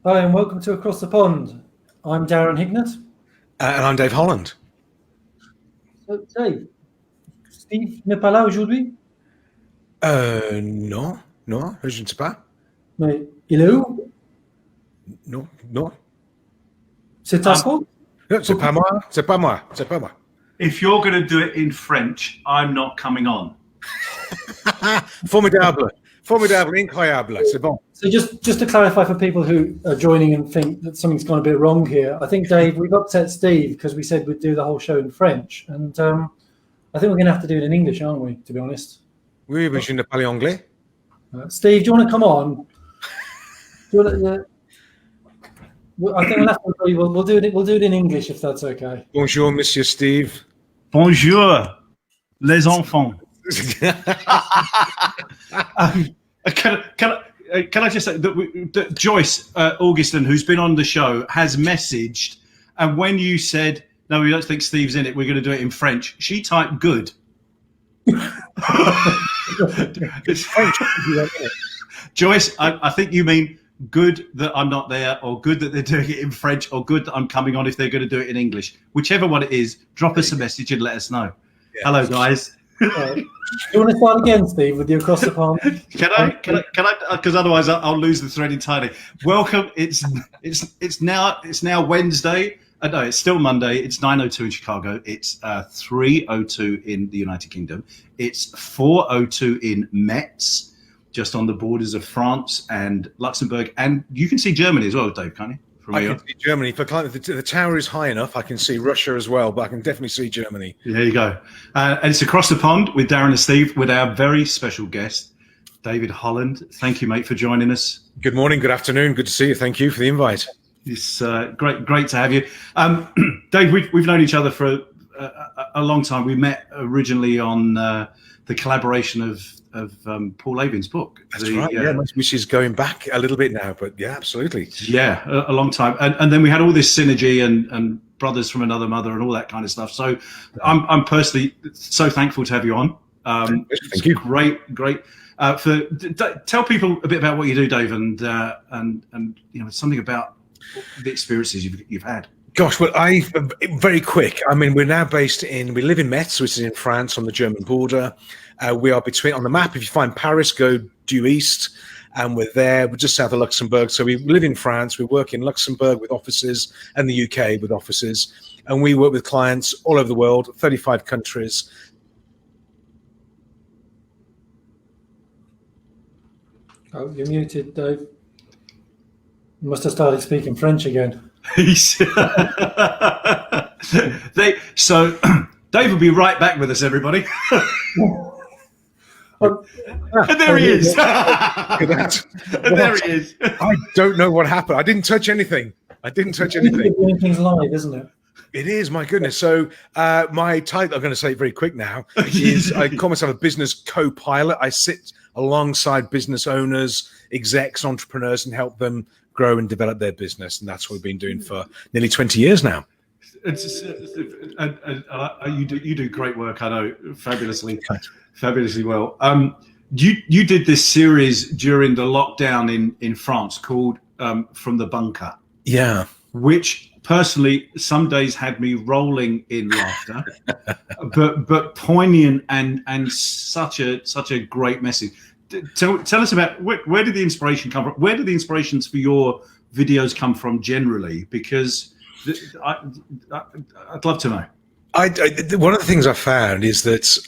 Hi, and welcome to Across the Pond. I'm Darren Hignett. And I'm Dave Holland. So, Dave, Steve n'est pas là aujourd'hui? Non, je ne sais pas. Mais il est où? Non. C'est ta faute? C'est pas moi. If you're going to do it in French, I'm not coming on. Formidable, incroyable, c'est bon. So just to clarify for people who are joining and think that something's gone a bit wrong here, I think, Dave, we've upset Steve because we said we'd do the whole show in French. And I think we're going to have to do it in English, aren't we, to be honest? Oui, mais je ne parle anglais. Steve, do you want to come on? I think we'll do it in English if that's okay. Bonjour, Monsieur Steve. Bonjour, les enfants. Can I just say that Joyce Augustin, who's been on the show, has messaged, and when you said, no, we don't think Steve's in it, we're going to do it in French, she typed good. It's French. Joyce, I think you mean good that I'm not there, or good that they're doing it in French, or good that I'm coming on if they're going to do it in English. Whichever one it is, drop us a message and let us know. Yeah. Hello, guys. Do you want to start again, Steve, with you Across the Pond? Can I? Because otherwise I'll lose the thread entirely. Welcome. It's now Wednesday. No, it's still Monday. It's 9:02 in Chicago. It's 3:02 in the United Kingdom. It's 4:02 in Metz, just on the borders of France and Luxembourg, and you can see Germany as well, Dave, can't you? I can see Germany. The tower is high enough, I can see Russia as well, but I can definitely see Germany. There you go. And it's Across the Pond with Darren and Steve, with our very special guest, David Holland. Thank you, mate, for joining us. Good morning, good afternoon. Good to see you. Thank you for the invite. It's great to have you. Dave, we've known each other for a long time. We met originally on the collaboration of Paul Lavian's book. That's right. Which is going back a little bit now, but yeah, absolutely. Yeah, a long time. And then we had all this synergy and brothers from another mother and all that kind of stuff. So I'm personally so thankful to have you on. Thank you. Great. Tell people a bit about what you do, Dave, and something about the experiences you've had. Gosh, well, very quick. I mean, we live in Metz, which is in France on the German border. We are on the map. If you find Paris, go due east, and we're there. We're just south of Luxembourg. So we live in France. We work in Luxembourg with offices and the UK with offices. And we work with clients all over the world, 35 countries. Oh, you're muted, Dave. You must have started speaking French again. So Dave will be right back with us, everybody. And there he is. And there he is. I don't know what happened. I didn't touch anything. Doing things live, isn't it? It is, my goodness. So my title, I'm going to say it very quick now, is I call myself a business co-pilot. I sit alongside business owners, execs, entrepreneurs, and help them grow and develop their business. And that's what we've been doing for nearly 20 years now. You do great work. I know, fabulously well. You did this series during the lockdown in France called From the Bunker. Yeah. Which personally some days had me rolling in laughter, but poignant and such a great message. Tell us about where did the inspiration come from? Where did the inspirations for your videos come from generally? Because I'd love to know. One of the things I found is that,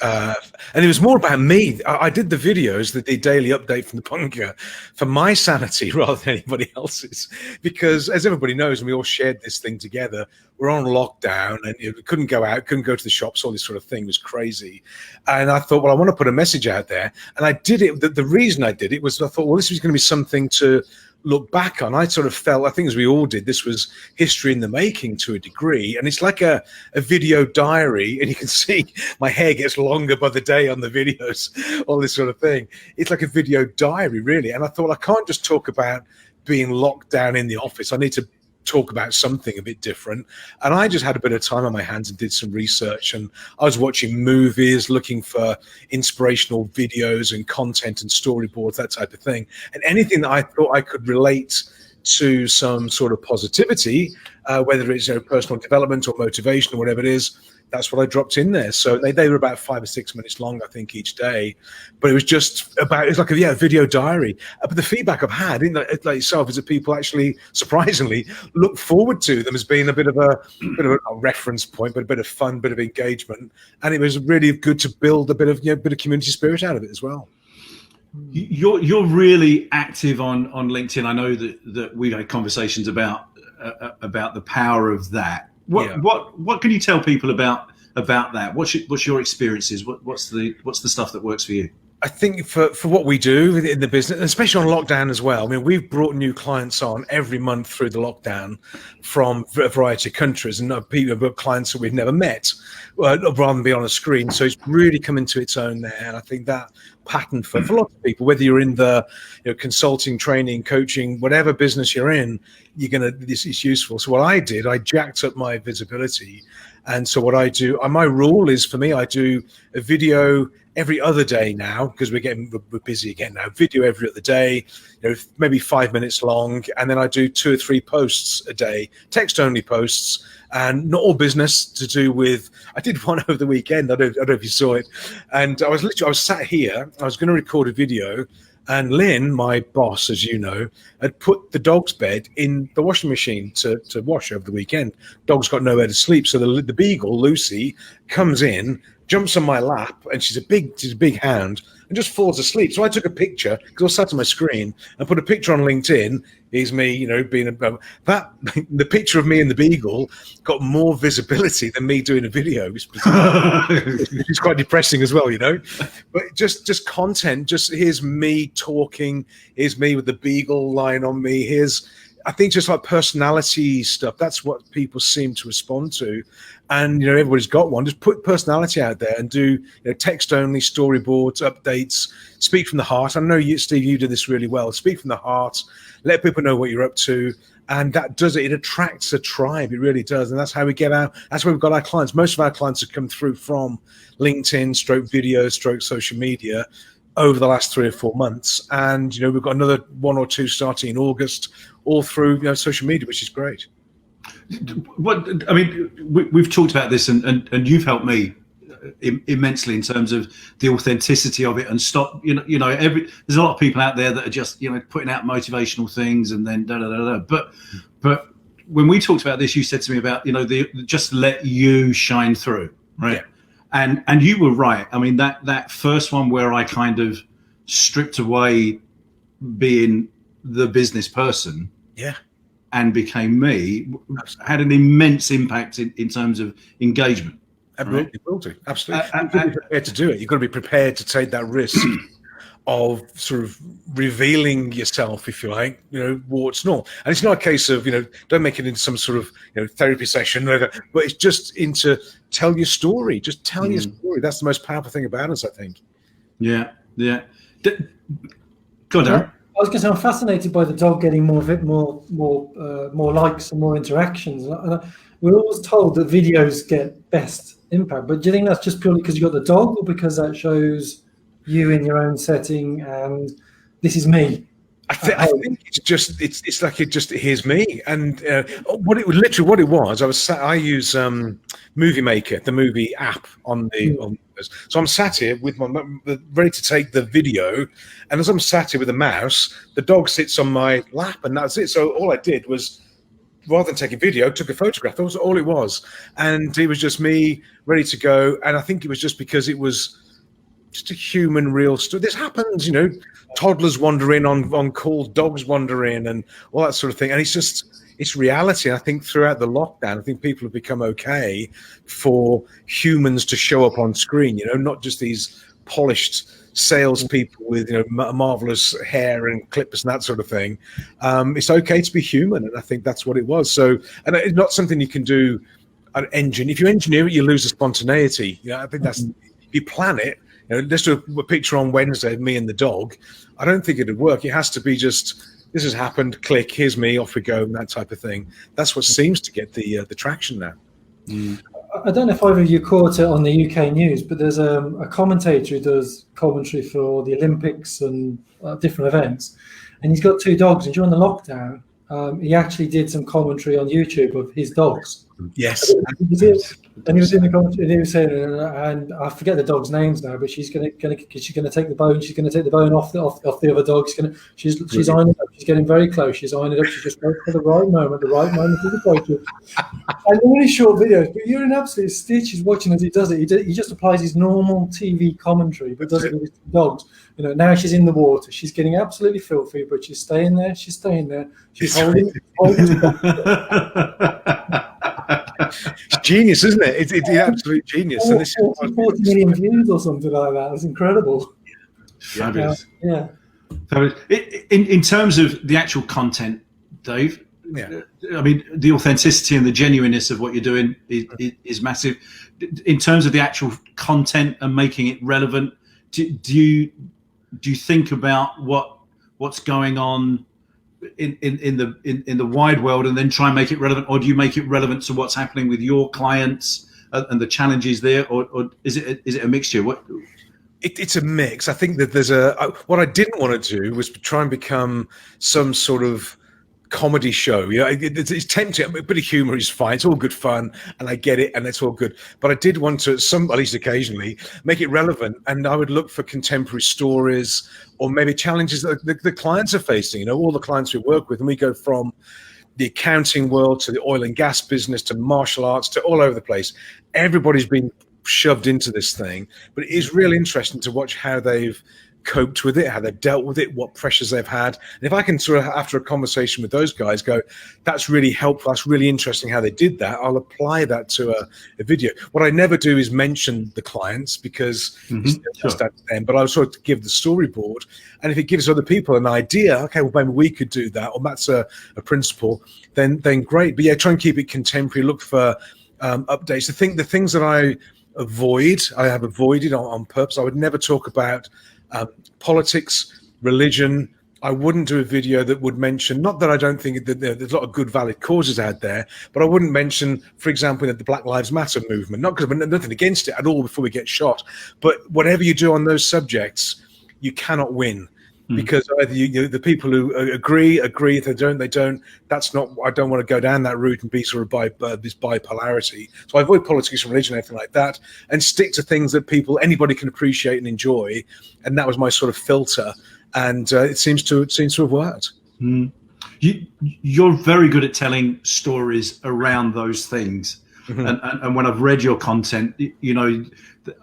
and it was more about me. I did the videos, the daily update from the bunker, for my sanity rather than anybody else's. Because as everybody knows, and we all shared this thing together, we're on lockdown and we couldn't go out, couldn't go to the shops, all this sort of thing was crazy. And I thought, well, I want to put a message out there. And I did it. The reason I did it was I thought, well, this was going to be something to look back on. I sort of felt, I think as we all did, this was history in the making to a degree. And it's like a video diary, and you can see my hair gets longer by the day on the videos, all this sort of thing. It's like a video diary, really. And I thought, I can't just talk about being locked down in the office. I need to talk about something a bit different. And I just had a bit of time on my hands and did some research, and I was watching movies, looking for inspirational videos and content and storyboards, that type of thing, and anything that I thought I could relate to some sort of positivity, whether it's personal development or motivation or whatever it is. That's what I dropped in there. So they were about 5 or 6 minutes long, I think, each day. But it was just about, it's like a video diary. But the feedback I've had, like yourself, is that people actually, surprisingly, look forward to them as being a bit of a reference point, but a bit of fun, bit of engagement. And it was really good to build a bit of community spirit out of it as well. You're really active on LinkedIn. I know that we've had conversations about the power of that. What can you tell people about that? What's your experiences? What's the stuff that works for you? I think for what we do in the business, especially on lockdown as well, I mean, we've brought new clients on every month through the lockdown from a variety of countries, and people have clients that we've never met, rather than be on a screen. So it's really come into its own there. And I think that pattern for lots of people, whether you're in the consulting, training, coaching, whatever business you're in, this is useful. So what I did, I jacked up my visibility. And so what I do, my rule is, for me, I do a video every other day now, because we're busy again now. Video every other day, maybe 5 minutes long, and then I do 2 or 3 posts a day, text-only posts, and not all business to do with. I did one over the weekend. I don't know if you saw it, and I was sat here. I was going to record a video, and Lynn, my boss, as you know, had put the dog's bed in the washing machine to wash over the weekend. Dog's got nowhere to sleep, so the beagle Lucy comes in, jumps on my lap, and she's a big hound, and just falls asleep. So I took a picture, because I was sat on my screen, and put a picture on LinkedIn. Here's me, being the picture of me and the beagle got more visibility than me doing a video, which is quite depressing as well, But just content, here's me talking, here's me with the beagle lying on me, I think just like personality stuff, that's what people seem to respond to. And, everybody's got one. Just put personality out there and do text-only storyboards, updates, speak from the heart. I know you, Steve, you do this really well. Speak from the heart, let people know what you're up to. And that does it. It attracts a tribe. It really does. And that's how we get out. That's where we've got our clients. Most of our clients have come through from LinkedIn, video, social media over the last 3 or 4 months. And, we've got another 1 or 2 starting in August, all through social media, which is great. We've talked about this, and you've helped me immensely in terms of the authenticity of it, and stop. There's a lot of people out there that are just putting out motivational things and then But when we talked about this, you said to me about just let you shine through, right? Yeah. And you were right. I mean, that first one where I kind of stripped away being the business person, and became me, had an immense impact in terms of engagement. Absolutely, will do. Absolutely. You've got to be prepared to do it. You've got to be prepared to take that risk of sort of revealing yourself, if you like, warts and all. And it's not a case of, don't make it into some sort of, therapy session, but it's just into tell your story. Just tell your story. That's the most powerful thing about us, I think. Yeah. Go on, Darren. I was going to say, I'm fascinated by the dog getting more likes and more interactions. We're always told that videos get best impact, but do you think that's just purely because you got the dog, or because that shows you in your own setting and this is me? I think it's like here's me, and what it was. I use Movie Maker, the movie app on the. So I'm sat here with ready to take the video, and as I'm sat here with the mouse, the dog sits on my lap, and that's it. So all I did was, rather than take a video, took a photograph. That was all it was, and it was just me ready to go. And I think it was just because it was just a human, real story. This happens, toddlers wander in on call, dogs wander in, and all that sort of thing. And it's reality. And I think throughout the lockdown, I think people have become okay for humans to show up on screen, not just these polished salespeople with, marvelous hair and clippers and that sort of thing. It's okay to be human. And I think that's what it was. So, and it's not something you can do an engine. If you engineer it, you lose the spontaneity. I think that's, if you plan it, let's do a picture on Wednesday of me and the dog. I don't think it'd work. It has to be just, this has happened, click, here's me, off we go, and that type of thing. That's what seems to get the traction now. I don't know if either of you caught it on the UK news, but there's a commentator who does commentary for the Olympics and different events, and he's got 2 dogs. And during the lockdown, he actually did some commentary on YouTube of his dogs. Yes. And he was in the commentary, and he was saying, and I forget the dog's names now, but she's gonna take the bone. She's gonna take the bone off the other dog. She's eyeing it up. She's getting very close. She's eyeing it up. She's just waiting for the right moment to the photo. And they're really short videos, but you're in absolute stitches watching as he does it. He just applies his normal TV commentary, but does it with his dogs. You know, now she's in the water. She's getting absolutely filthy, but she's staying there. She's holding. It's genius, isn't it? It's absolute genius. And this 40 million views or something like that. It's incredible. Fabulous. Yeah. Fabulous. In terms of the actual content, Dave, I mean, the authenticity and the genuineness of what you're doing is massive. In terms of the actual content and making it relevant, do you think about what's going on in the wide world and then try and make it relevant, or do you make it relevant to what's happening with your clients and the challenges there, or is it a mixture? It's a mix. I think that what I didn't want to do was try and become some sort of comedy show. You know, it's tempting. A bit of humor is fine. It's all good fun, and I get it, and it's all good. But I did want to, at least occasionally, make it relevant. And I would look for contemporary stories or maybe challenges that the clients are facing. You know, all the clients we work with, and we go from the accounting world to the oil and gas business to martial arts to all over the place. Everybody's been shoved into this thing, but it is really interesting to watch how they've coped with it, how they've dealt with it, what pressures they've had. And if I can sort of, after a conversation with those guys, go, that's really helpful, that's really interesting how they did that, I'll apply that to a video. What I never do is mention the clients, because it's them, but I'll sort of give the storyboard. And if it gives other people an idea, okay, well, maybe we could do that, or that's a principle, then great. But yeah, try and keep it contemporary, look for updates. The things that I have avoided on purpose. I would never talk about politics, religion. I wouldn't do a video that would mention, not that I don't think that there's a lot of good, valid causes out there, but I wouldn't mention, for example, the Black Lives Matter movement, not because I've nothing against it at all before we get shot, but whatever you do on those subjects, you cannot win. Because either the people who agree, if they don't, that's not, I don't want to go down that route and be sort of this bipolarity. So I avoid politics and religion, anything like that, and stick to things that anybody can appreciate and enjoy. And that was my sort of filter. And it seems to have worked. You're very good at telling stories around those things. And when I've read your content, you know,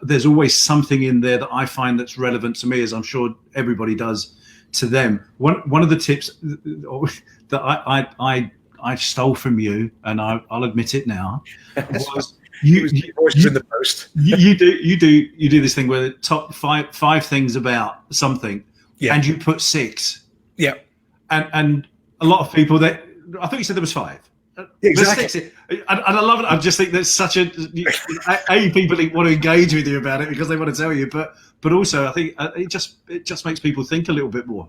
there's always something in there that I find that's relevant to me, as I'm sure everybody does to them. One of the tips that I stole from you, and I'll admit it now, was you in the post. you do this thing where the top five things about something, and you put 6. Yeah, and a lot of people that I thought you said there was 5. Exactly. And I love it. I just think that's such people want to engage with you about it because they want to tell you, but also I think it just makes people think a little bit more.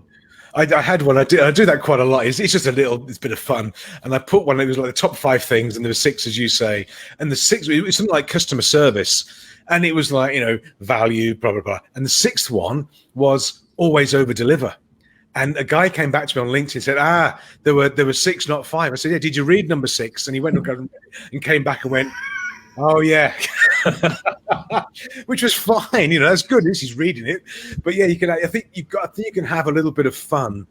I had one. I do that quite a lot. It's just a bit of fun. And I put one. It was like the top 5 things, and there were 6, as you say. And the 6, it was something like customer service, and it was like, you know, value, blah blah blah. And the 6th one was always over deliver. And a guy came back to me on LinkedIn and said, there were 6, not 5. I said, yeah, did you read number 6? And he went and came back and went, oh, yeah, which was fine. You know, that's good. At least he's reading it. But yeah, I think you can have a little bit of fun.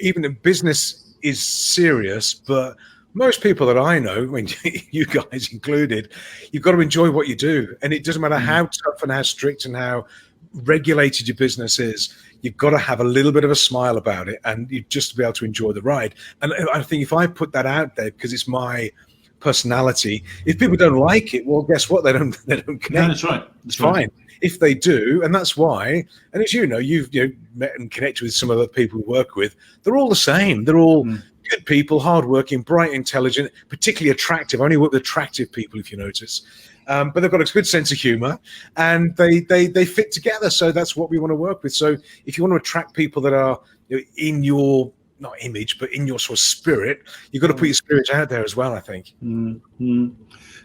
Even in business is serious, but most people that I know, I mean, you guys included, you've got to enjoy what you do. And it doesn't matter how tough and how strict and how regulated your business is. You've got to have a little bit of a smile about it, and you just to be able to enjoy the ride. And I think if I put that out there, because it's my personality, if people don't like it, well, guess what? They don't connect. Yeah, that's right. It's fine. If they do, and that's why. And as you know, you've met and connected with some of the people we work with. They're all the same. They're all good people, hardworking, bright, intelligent, particularly attractive. I only work with attractive people, if you notice. But they've got a good sense of humor, and they fit together. So that's what we want to work with. So if you want to attract people that are in your, not image, but in your sort of spirit, you've got to put your spirit out there as well, I think.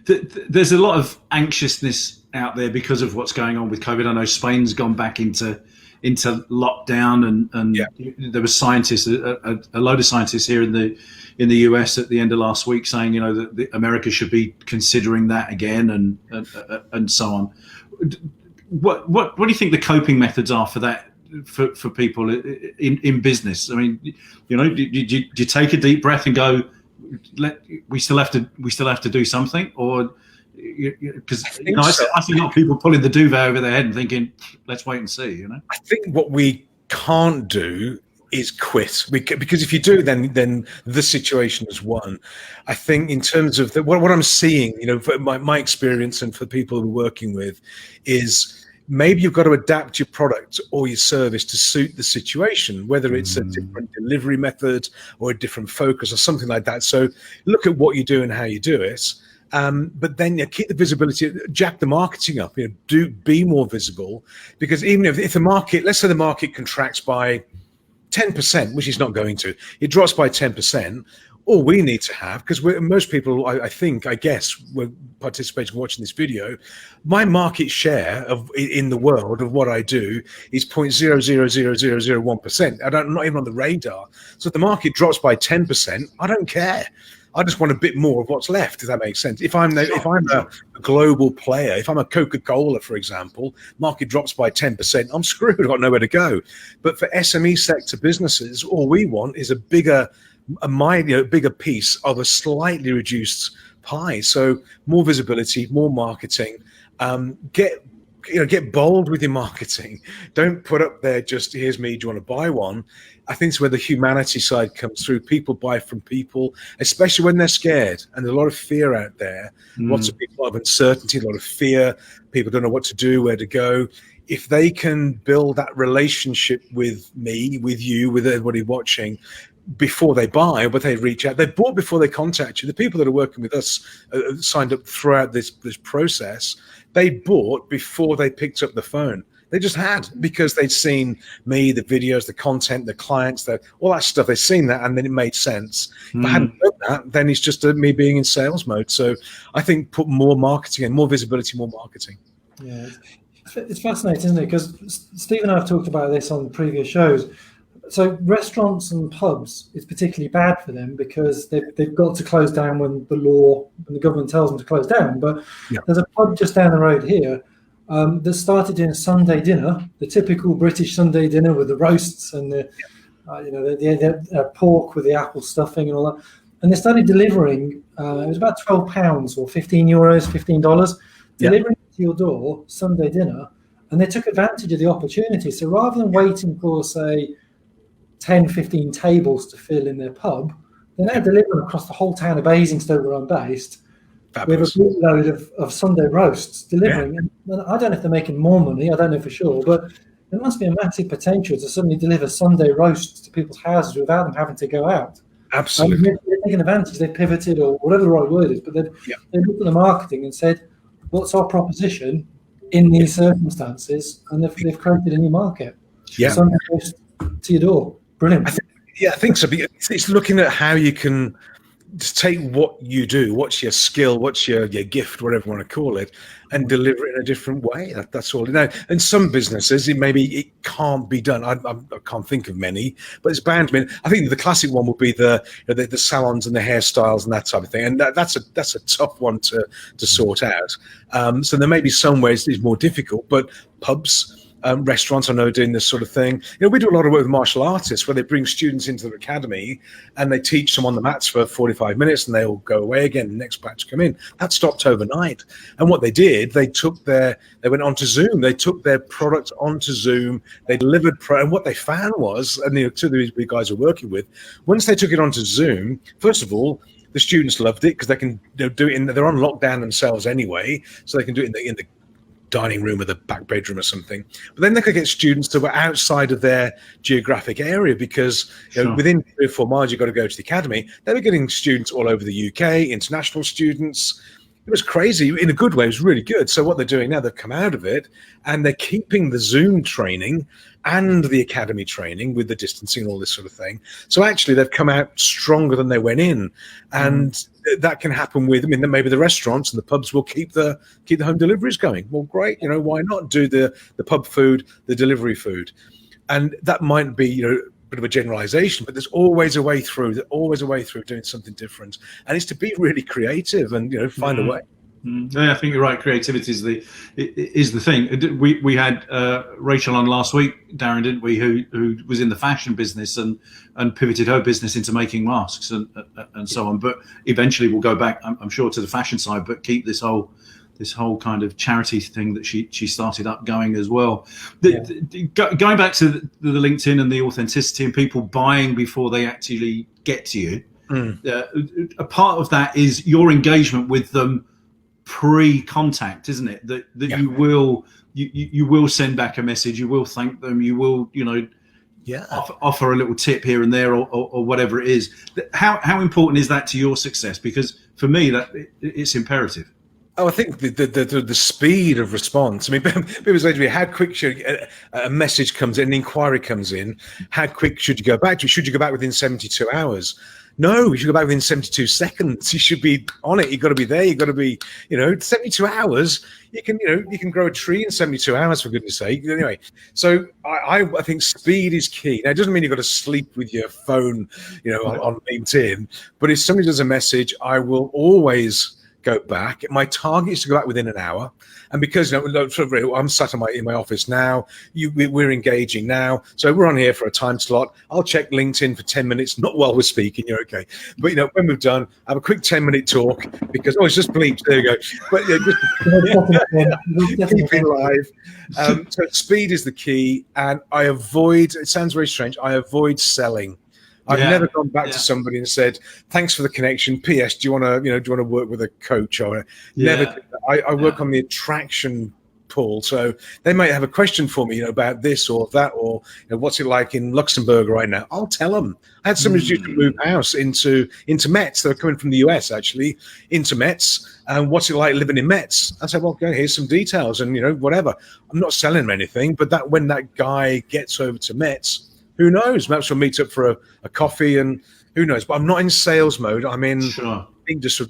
There's a lot of anxiousness out there because of what's going on with COVID. I know Spain's gone back into into lockdown, and Yeah. there were scientists, a load of scientists here in the US at the end of last week saying, that America should be considering that again, and so on. What do you think the coping methods are for that? For people in business, I mean, do you take a deep breath and go, we still have to do something, or because I see a lot of people pulling the duvet over their head and thinking, let's wait and see. I think what we can't do is quit, because if you do, then the situation is won. I think in terms of what I'm seeing, for my experience and for people we're working with, is maybe you've got to adapt your product or your service to suit the situation, whether it's a different delivery method or a different focus or something like that. So look at what you do and how you do it. But then keep the visibility, jack the marketing up, be more visible, because even if the market, let's say the market contracts by 10%, which is not going to, it drops by 10%. All we need to have, because most people, I guess, were participating, watching this video, my market share in the world of what I do is 0.000001%. I'm not even on the radar. So if the market drops by 10%, I don't care. I just want a bit more of what's left, if that makes sense. If I'm a global player, if I'm a Coca-Cola, for example, market drops by 10%, I'm screwed. I've got nowhere to go. But for SME sector businesses, all we want is a bigger piece of a slightly reduced pie. So more visibility, more marketing. Get bold with your marketing. Don't put up there just, here's me, do you want to buy one? I think it's where the humanity side comes through. People buy from people, especially when they're scared, and there's a lot of fear out there. Lots of people have uncertainty, a lot of fear. People don't know what to do, where to go. If they can build that relationship with me, with you, with everybody watching, before they buy, but they reach out, they bought before they contact you. The people that are working with us signed up throughout this process. They bought before they picked up the phone. They just had, because they'd seen me, the videos, the content, the clients, all that stuff. They'd seen that, and then it made sense. If I hadn't done that, then it's just me being in sales mode. So I think put more marketing in, more visibility, more marketing. Yeah, it's fascinating, isn't it? Because Steve and I have talked about this on previous shows. So restaurants and pubs, it's particularly bad for them because they've got to close down when the government tells them to close down. But there's a pub just down the road here that started doing a Sunday dinner, the typical British Sunday dinner with the roasts and the pork with the apple stuffing and all that. And they started delivering. It was about £12 or $15, delivering to your door Sunday dinner, and they took advantage of the opportunity. So rather than waiting for, say, 10, 15 tables to fill in their pub, they're now delivering across the whole town of Basingstoke, where I'm based. Fabulous. We have a load of Sunday roasts delivering. And I don't know if they're making more money, I don't know for sure, but there must be a massive potential to suddenly deliver Sunday roasts to people's houses without them having to go out. Absolutely. They're taking advantage, they pivoted, or whatever the right word is, but they looked at the marketing and said, what's our proposition in these circumstances? And they've created a new market. Sunday roast to your door. Brilliant. I think so. It's looking at how you can just take what you do, what's your skill, what's your gift, whatever you want to call it, and deliver it in a different way. That's all. Now, in some businesses, it can't be done. I can't think of many, but it's bound to be. I think the classic one would be the salons and the hairstyles and that type of thing, and that's a tough one to sort out. So there may be some ways it's more difficult, but pubs. Restaurants, I know, doing this sort of thing. We do a lot of work with martial artists where they bring students into their academy and they teach them on the mats for 45 minutes and they all go away again. The next batch come in. That stopped overnight. And what they did, they went onto Zoom. They took their product onto Zoom. They delivered, and what they found was, and the two of these guys are working with, once they took it onto Zoom, first of all, the students loved it because they can do it they're on lockdown themselves anyway, so they can do it in the dining room or the back bedroom or something. But then they could get students that were outside of their geographic area because within 3 or 4 miles, you've got to go to the academy. They were getting students all over the UK, international students. It was crazy. In a good way, it was really good. So what they're doing now, they've come out of it and they're keeping the Zoom training and the academy training with the distancing and all this sort of thing. So actually, they've come out stronger than they went in. And that can happen with, I mean, then maybe the restaurants and the pubs will keep the home deliveries going. Well, great, why not do the pub food, the delivery food? And that might be, a bit of a generalization, but there's always a way through. There's always a way through doing something different, and it's to be really creative and find a way. Yeah, I think you're right. Creativity is the thing. We had Rachel on last week, Darren, didn't we? Who was in the fashion business and pivoted her business into making masks and so on. But eventually we'll go back, I'm sure, to the fashion side, but keep this whole kind of charity thing that she started up going as well. Going back to the LinkedIn and the authenticity and people buying before they actually get to you, a part of that is your engagement with them pre-contact, isn't it? That you will send back a message, you will thank them, you will offer a little tip here and there or whatever it is. How important is that to your success? Because for me, that it's imperative. Oh, I think the speed of response. I mean, people say to me, how quick should a message comes in, an inquiry comes in, how quick should you go back to? Should you go back within 72 hours? No, you should go back within 72 seconds. You should be on it. You've got to be there. You've got to be, 72 hours. You can grow a tree in 72 hours, for goodness sake. Anyway, so I think speed is key. Now, it doesn't mean you've got to sleep with your phone, on LinkedIn. But if somebody does a message, I will always go back. My target is to go back within an hour. And because I'm sat in my office now, we're engaging now. So we're on here for a time slot. I'll check LinkedIn for 10 minutes, not while we're speaking, you're okay. But when we've done, have a quick 10-minute talk because it's just bleeps. There you go. But just keep it live. So speed is the key, and I avoid. It sounds very strange. I avoid selling. I've never gone back to somebody and said, "Thanks for the connection. P.S. Do you want to work with a coach?" Or never. I work on the attraction pull, so they might have a question for me, about this or that, or what's it like in Luxembourg right now. I'll tell them. I had somebody who used to move house into Metz. They're coming from the US actually into Metz. And what's it like living in Metz? I said, well, here's some details, and whatever. I'm not selling them anything, but when that guy gets over to Metz, who knows? Perhaps we'll meet up for a coffee, and who knows? But I'm not in sales mode. I'm in just a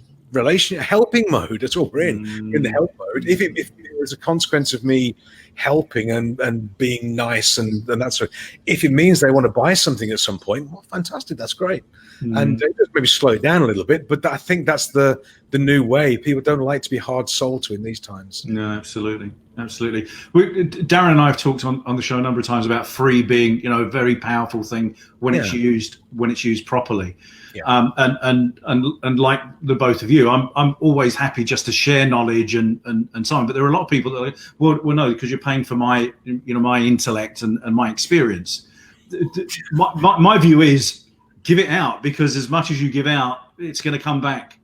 helping mode. That's all we're in the help mode. If it was a consequence of me helping and being nice and that sort of, if it means they want to buy something at some point, well, fantastic. That's great. And maybe slow it down a little bit. But I think that's the new way. People don't like to be hard sold to in these times. No, absolutely. Darren and I have talked on the show a number of times about free being, a very powerful thing when it's used properly. Yeah. And like the both of you, I'm always happy just to share knowledge and so on. But there are a lot of people that are, well, no, because you're paying for my, my intellect and my experience. My view is give it out, because as much as you give out, it's going to come back.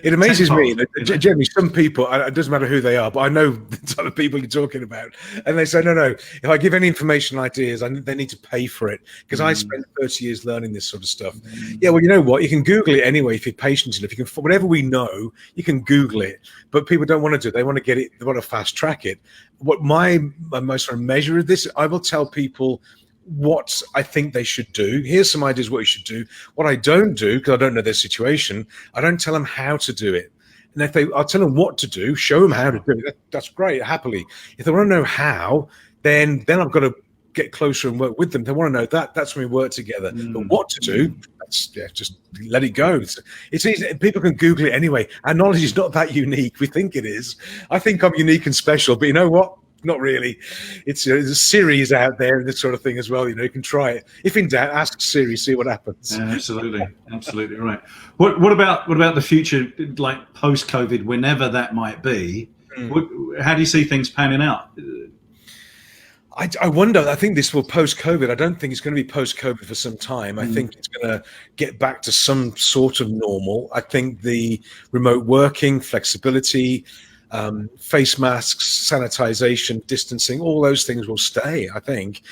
It amazes me that generally some people, it doesn't matter who they are, but I know the type of people you're talking about, and they say, no, if I give any information ideas, they need to pay for it, because I spent 30 years learning this sort of stuff. Yeah, well, you know what? You can Google it anyway if you're patient enough. You can, whatever we know, you can Google it, but people don't want to do it. They want to get it, they want to fast track it. What my most sort of measure of this, I will tell people what I think they should do. Here's some ideas what you should do. What I don't do, because I don't know their situation, I don't tell them how to do it. And I'll tell them what to do, show them how to do it. That's great, happily. If they want to know how, then I've got to get closer and work with them. They want to know that's when we work together. But what to do, just let it go. It's easy. People can Google it anyway. Our knowledge is not that unique. We think it is. I think I'm unique and special, but you know what? Not really. It's a series out there and this sort of thing as well. You can try it. If in doubt, ask Siri, see what happens. Yeah, absolutely right. What about the future, like post-COVID, whenever that might be? How do you see things panning out? I wonder. I think this will post-COVID. I don't think it's going to be post-COVID for some time. I think it's going to get back to some sort of normal. I think the remote working, flexibility, face masks, sanitization, distancing, all those things will stay, I think.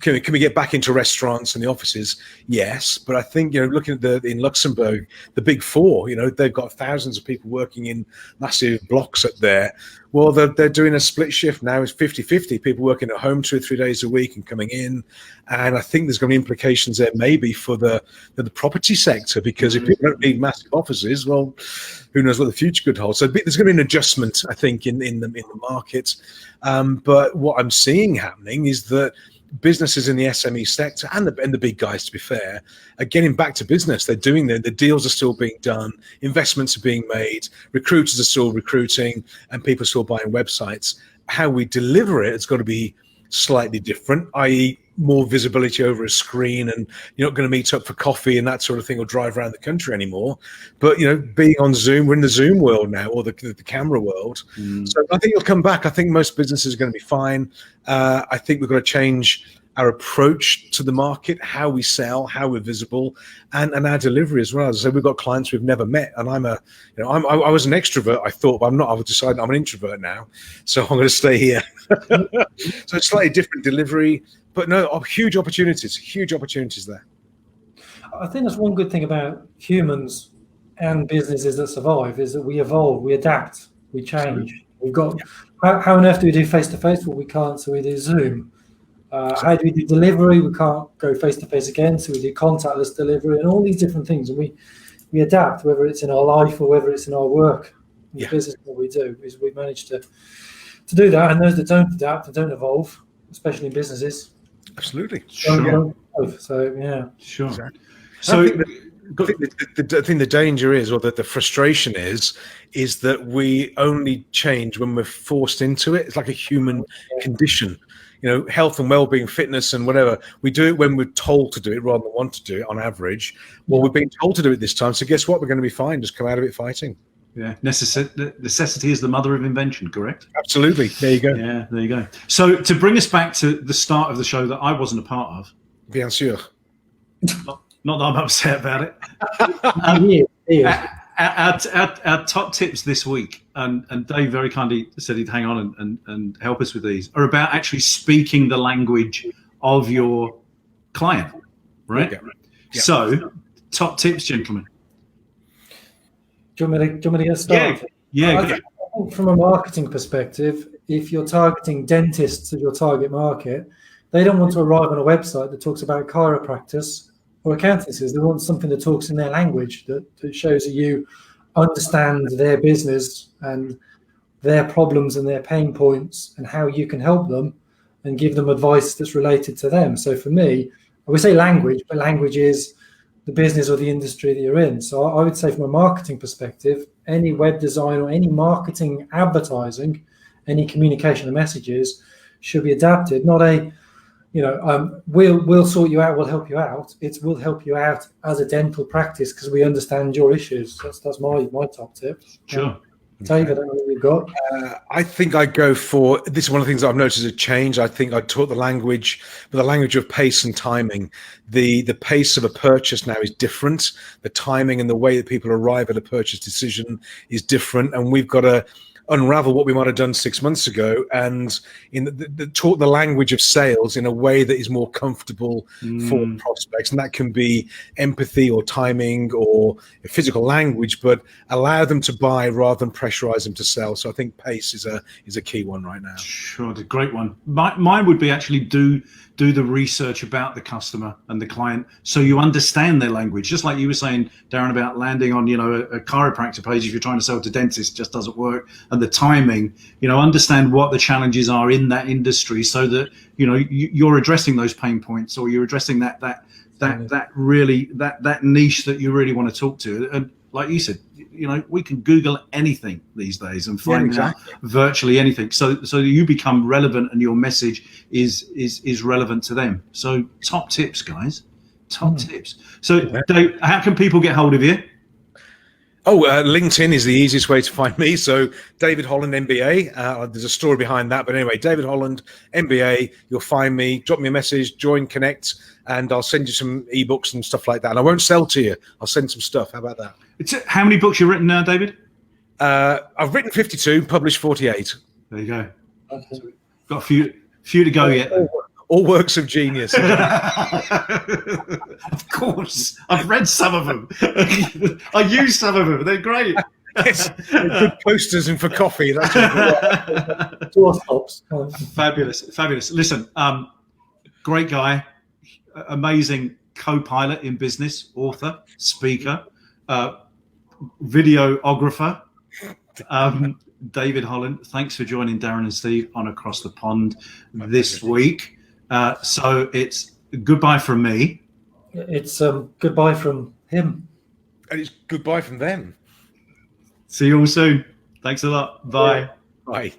Can we get back into restaurants and the offices? Yes. But I think, looking at in Luxembourg, the big four, they've got thousands of people working in massive blocks up there. Well, they're doing a split shift now. It's 50-50, people working at home 2 or 3 days a week and coming in. And I think there's going to be implications there maybe for the property sector, because if people don't need massive offices, well, who knows what the future could hold. So there's going to be an adjustment, I think, in the market. But what I'm seeing happening is that businesses in the SME sector and the big guys, to be fair, are getting back to business. They're doing the deals are still being done, investments are being made, recruiters are still recruiting, and people are still buying websites. How we deliver it has got to be slightly different, i.e. more visibility over a screen, and you're not going to meet up for coffee and that sort of thing or drive around the country anymore. But, being on Zoom, we're in the Zoom world now, or the camera world. So I think it'll come back. I think most businesses are going to be fine. I think we've got to change our approach to the market, how we sell, how we're visible, and our delivery as well. As I said, we've got clients we've never met, and I was an extrovert, I thought, but I'm not. I've decided I'm an introvert now, so I'm going to stay here. So it's slightly different delivery, but no, huge opportunities there. I think that's one good thing about humans and businesses that survive, is that we evolve, we adapt, we change. We've got how on earth do we do face-to-face? Well, we can't, so we do Zoom. How do we do delivery? We can't go face-to-face again, so we do contactless delivery, and all these different things. And we adapt, whether it's in our life or whether it's in our work. In the business, what we do is we manage to do that. And those that don't adapt and don't evolve, especially in businesses, absolutely, don't evolve. So yeah, sure. Exactly. So I think the danger is, or that the frustration is that we only change when we're forced into it. It's like a human condition. Health and well-being, fitness and whatever, we do it when we're told to do it rather than want to do it on average. Well, we're being told to do it this time, so guess what? We're going to be fine. Just come out of it fighting. Yeah, necessity is the mother of invention, correct? Absolutely. There you go. Yeah, there you go. So to bring us back to the start of the show that I wasn't a part of. Bien sûr. Not that I'm upset about it. Our top tips this week, and Dave very kindly said he'd hang on and help us with these, are about actually speaking the language of your client, right? Yeah. So, top tips, gentlemen. Do you want me to get started? Yeah. I think from a marketing perspective, if you're targeting dentists as your target market, they don't want to arrive on a website that talks about chiropractors or accountancies. They want something that talks in their language, that shows that you understand their business and their problems and their pain points and how you can help them and give them advice that's related to them. So for me, I would say language, but language is the business or the industry that you're in. So I would say from a marketing perspective, any web design or any marketing advertising, any communication of messages should be adapted, not a we'll sort you out, we'll help you out. It's we'll help you out as a dental practice because we understand your issues. That's my top tip. Sure. Dave, I don't know what you've got. I think I go for, this is one of the things I've noticed a change. I think I taught the language, but the language of pace and timing. The pace of a purchase now is different. The timing and the way that people arrive at a purchase decision is different. And we've got to unravel what we might have done 6 months ago and talk the language of sales in a way that is more comfortable for prospects. And that can be empathy or timing or physical language, but allow them to buy rather than pressurize them to sell. So I think pace is a key one right now. Sure, the great one. Mine would be actually do the research about the customer and the client so you understand their language. Just like you were saying, Darren, about landing on, a chiropractor page if you're trying to sell to dentists, just doesn't work. And the timing, understand what the challenges are in that industry so that, you're addressing those pain points or you're addressing that niche that you really want to talk to. And like you said, we can Google anything these days and find out virtually anything. So you become relevant and your message is relevant to them. So top tips, guys. Top tips. So Dave, how can people get hold of you? LinkedIn is the easiest way to find me. So David Holland, MBA. There's a story behind that. But anyway, David Holland, MBA. You'll find me. Drop me a message, join, connect, and I'll send you some ebooks and stuff like that. And I won't sell to you. I'll send some stuff. How about that? How many books you've written now, David? I've written 52, published 48. There you go. Got a few to go yet. All works of genius. Of course. I've read some of them. I use some of them. They're great. Yes, good posters and for coffee. That's what Door stops. Fabulous. Listen, great guy, amazing co-pilot in business, author, speaker, videographer. David Holland, thanks for joining Darren and Steve on Across the Pond this week. So it's goodbye from me. It's goodbye from him. and it's goodbye from them. See you all soon. Thanks a lot. Bye. Bye.